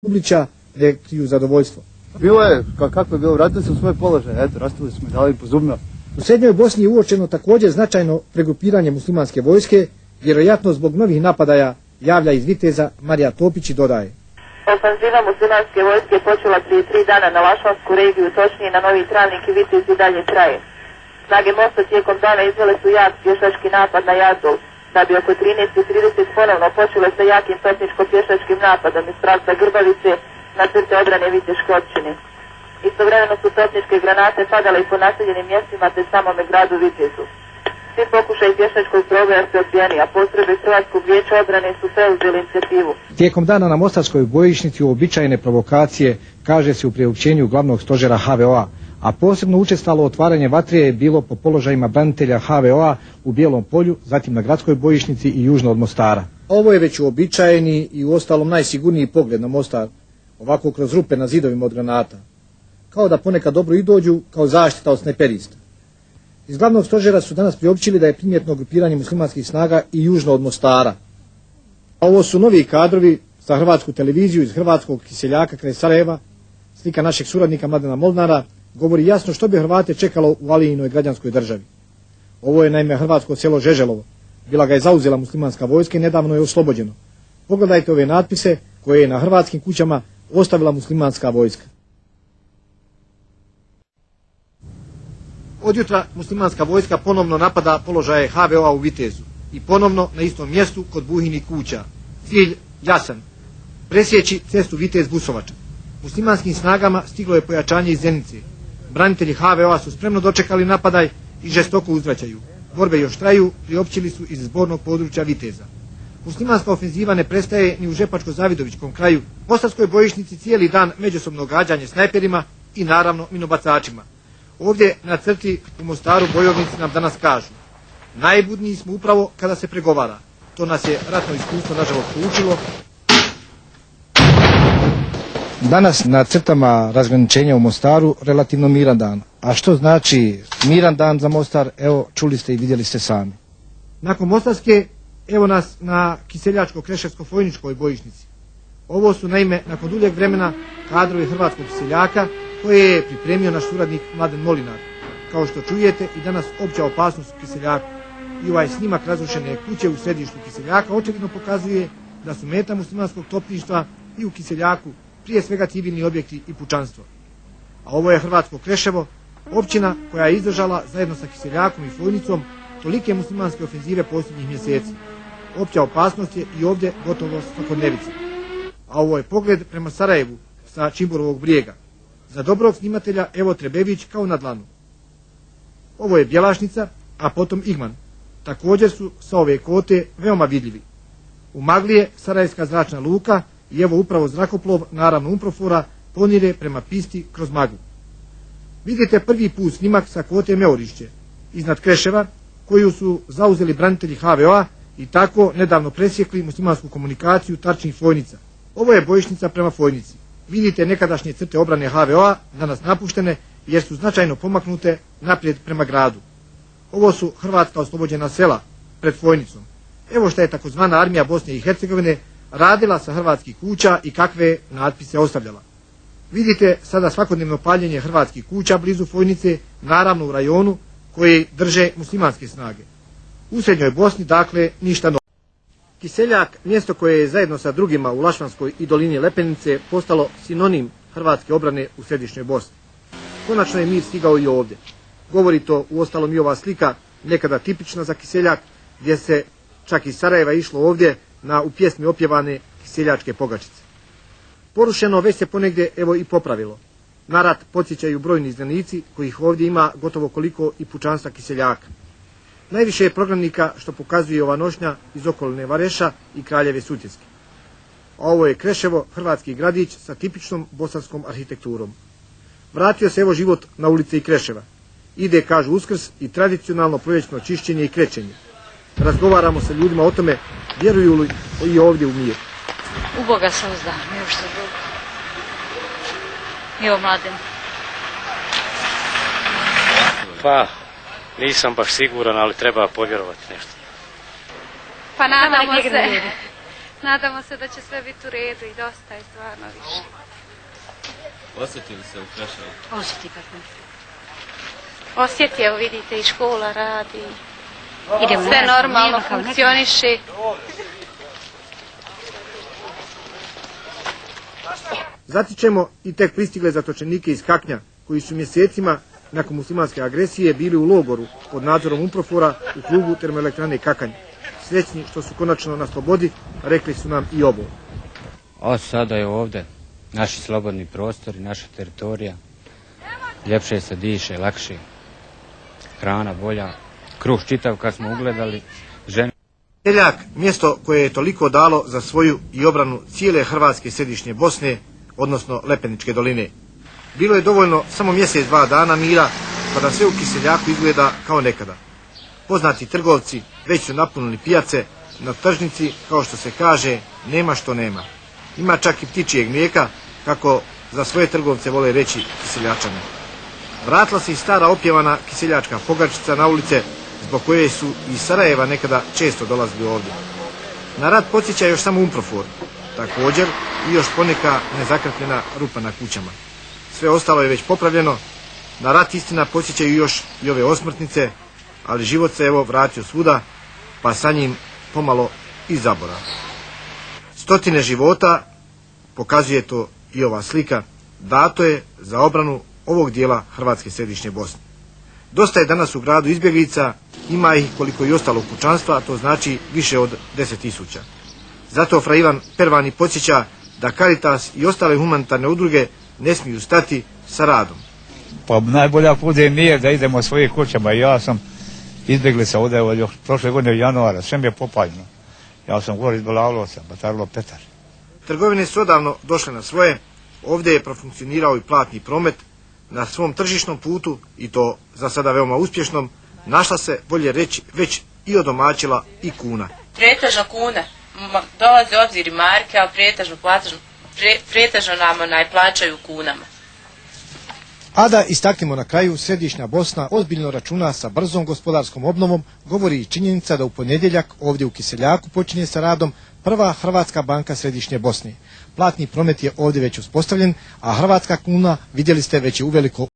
Ublića ne kriju zadovoljstvo. Bilo je, kako je bilo, vratili se u svoje položaje, eto, rastili smo i dali po zubima. U srednjoj Bosni je uočeno također značajno pregrupiranje muslimanske vojske, vjerojatno zbog novih napadaja, javlja iz Viteza Marija Topić i dodaje. Ofanziva muslimanske vojske počela prije 3 dana na Lašvansku regiju, točnije na Novi Travnik i Vitez i dalje traje. Snage Mosta tijekom dana izvele su jak pješački napad na Jazul, da bi oko 13:30 ponovno počele sa jakim topničko-pješačkim napadom iz pravca Grbavice na crte obrane Viteške općine. Istovremeno su topničke granate padale i po naseljenim mjestima te samome gradu Vitezu. Svi pokušaj pješačkog proboja su odbijeni, a postrojbe Hrvatskog vijeća obrane su preuzeli inicijativu. Tijekom dana na Mostarskoj bojišnici uobičajene provokacije, kaže se u priopćenju glavnog stožera HVO-a, a posebno učestalo otvaranje vatre je bilo po položajima branitelja HVO-a u Bijelom polju, zatim na gradskoj bojišnici i južno od Mostara. Ovo je već uobičajeni i u ostalom najsigurniji pogled na Mostar, ovako kroz rupe na zidovima od granata. Kao da ponekad dobro i dođu kao zaštita od snajperista. Iz glavnog stožera su danas priopćili da je primjetno grupiranje muslimanskih snaga i južno od Mostara. Ovo su novi kadrovi za hrvatsku televiziju iz hrvatskog Kiseljaka kraj Sarajeva. Slika našeg suradnika Mladena Molnara govori jasno što bi Hrvate čekalo u Alijinoj građanskoj državi. Ovo je naime hrvatsko selo Žeželovo. Bila ga je zauzela muslimanska vojska i nedavno je oslobođeno. Pogledajte ove natpise koje je na hrvatskim kućama ostavila muslimanska vojska. Od jutra muslimanska vojska ponovno napada položaje HVO-a u Vitezu i ponovno na istom mjestu kod Buhinih kuća. Cilj jasan, presjeći cestu Vitez-Busovača. Muslimanskim snagama stiglo je pojačanje iz Zenice. Branitelji HVO-a su spremno dočekali napadaj i žestoko uzvraćaju. Borbe još traju, priopćili su iz zbornog područja Viteza. Muslimanska ofenziva ne prestaje ni u Žepačko-Zavidovičkom kraju, Mostarskoj bojišnici cijeli dan međusobno gađanje snajperima i naravno minobacačima. Ovdje na crti u Mostaru bojovnici nam danas kažu: najbudniji smo upravo kada se pregovara. To nas je ratno iskustvo nažalost poučilo. Danas na crtama razgraničenja u Mostaru relativno miran dan. A što znači miran dan za Mostar, evo čuli ste i vidjeli ste sami. Nakon Mostarske, evo nas na Kiseljačko-Kreševsko-Fojničkoj bojišnici. Ovo su naime nakon duljeg vremena kadrovi hrvatskog Kiseljaka koje je pripremio naš suradnik Mladen Molinar. Kao što čujete i danas opća opasnost u Kiseljaku i ovaj snimak razrušene kuće u središtu Kiseljaka očigledno pokazuje da su meta muslimanskog topništva i u Kiseljaku prije svega civilni objekti i pučanstvo. A ovo je Hrvatsko Kreševo, općina koja je izdržala zajedno sa Kiseljakom i Fojnicom tolike muslimanske ofenzive posljednjih mjeseci. Opća opasnost je i ovdje gotovo svakodnevica. A ovo je pogled prema Sarajevu sa Čimburovog brijega. Za dobrog snimatelja evo Trebević kao na dlanu. Ovo je Bjelašnica, a potom Igman. Također su sa ove kote veoma vidljivi. U magli je Sarajevska zračna luka i evo upravo zrakoplov, naravno Umprofora, ponire prema pisti kroz maglu. Vidite prvi put snimak sa kote Meorišće, iznad Kreševa, koju su zauzeli branitelji HVO-a i tako nedavno presjekli muslimansku komunikaciju Tarčnih Fojnica. Ovo je bojišnica prema Fojnici. Vidite nekadašnje crte obrane HVO-a, danas napuštene, jer su značajno pomaknute naprijed prema gradu. Ovo su hrvatska oslobođena sela pred Fojnicom. Evo što je takozvana armija Bosne i Hercegovine radila sa hrvatskih kuća i kakve natpise ostavljala. Vidite sada svakodnevno paljenje hrvatskih kuća blizu Fojnice, naravno u rajonu koji drže muslimanske snage. U srednjoj Bosni, dakle, ništa novo. Kiseljak, mjesto koje je zajedno sa drugima u Lašvanskoj i dolini Lepenice postalo sinonim hrvatske obrane u središnjoj Bosni. Konačno je mir stigao i ovdje. Govori to uostalom i ova slika, nekada tipična za Kiseljak, gdje se čak iz Sarajeva išlo ovdje u pjesmi opjevane Kiseljačke pogačice. Porušeno već se ponegdje evo i popravilo. Na rat podsjećaju brojni izdanici kojih ovdje ima gotovo koliko i pučanstva Kiseljaka. Najviše je prognanika što pokazuje ova nošnja iz okoline Vareša i Kraljeve Sutjeske. A ovo je Kreševo, hrvatski gradić sa tipičnom bosanskom arhitekturom. Vratio se evo život na ulice i Kreševa. Ide, kažu, Uskrs i tradicionalno proljećno čišćenje i krećenje. Razgovaramo sa ljudima o tome, vjeruju li i ovdje u mir. U Boga se uzda, nije što drugo. Evo Mladen. Pa, nisam baš siguran, ali treba povjerovati nešto. Pa nadamo se. nadamo se da će sve biti u redu i dosta je stvarno više. Osjetili se u Kreševu? Osjeti kako. Osjeti, evo vidite, i škola radi, Idemo sve na normalno nema kao nekad. funkcioniše. Zatičemo i tek pristigle zatočenike iz Kaknja, koji su mjesecima nakon muslimanske agresije bili u logoru pod nadzorom UNPROFOR-a u klubu termoelektrane Kakanj. Srećni što su konačno na slobodi, rekli su nam i ovo. A sada je ovdje naši slobodni prostori, naša teritorija. Ljepše se diše, lakše. Hrana bolja, kruh čitav kad smo ugledali, žene. Seljak, mjesto koje je toliko dalo za svoju i obranu cijele Hrvatske središnje Bosne, odnosno Lepeničke doline. Bilo je dovoljno samo mjesec, 2 dana mira, pa da sve u Kiseljaku izgleda kao nekada. Poznati trgovci već su napunili pijace, na tržnici, kao što se kaže, nema što nema. Ima čak i ptičijeg mlijeka, kako za svoje trgovce vole reći Kiseljačani. Vratila se i stara opjevana kiseljačka pogačica na ulice, zbog koje su iz Sarajeva nekada često dolazili ovdje. Na rat podsjeća još samo UNPROFOR, također i još poneka nezakrpljena rupa na kućama. Sve ostalo je već popravljeno, na rat istina podsjećaju još i ove osmrtnice, ali život se evo vratio svuda, pa sa njim pomalo i zaborav. Stotine života, pokazuje to i ova slika, dato je za obranu ovog dijela Hrvatske središnje Bosne. Dosta je danas u gradu izbjeglica, ima ih koliko i ostalo kućanstva, a to znači više od 10.000. Zato fra Ivan Pervani podsjeća da Caritas i ostale humanitarne udruge ne smiju stati sa radom. Pa najbolja put je mir da idemo svojim kućama. Ja sam izbjeglica ovdje još prošle godine u januara, sve mi je popaljeno. Ja sam gore iz Belavlovca, Batarilo Petar. Trgovine su odavno došle na svoje, ovdje je profunkcionirao i platni promet. Na svom tržišnom putu, i to za sada veoma uspješnom, našla se, bolje reći, već i odomaćila i kuna. Pretežno kuna, dolazi u obzir i marke, ali pretežno nam plaćaju kunama. A da istaknemo na kraju, središnja Bosna ozbiljno računa sa brzom gospodarskom obnovom, govori i činjenica da u ponedjeljak ovdje u Kiseljaku počinje sa radom prva Hrvatska banka središnje Bosne. Platni promet je ovdje već uspostavljen, a hrvatska kuna, vidjeli ste, već je uveliko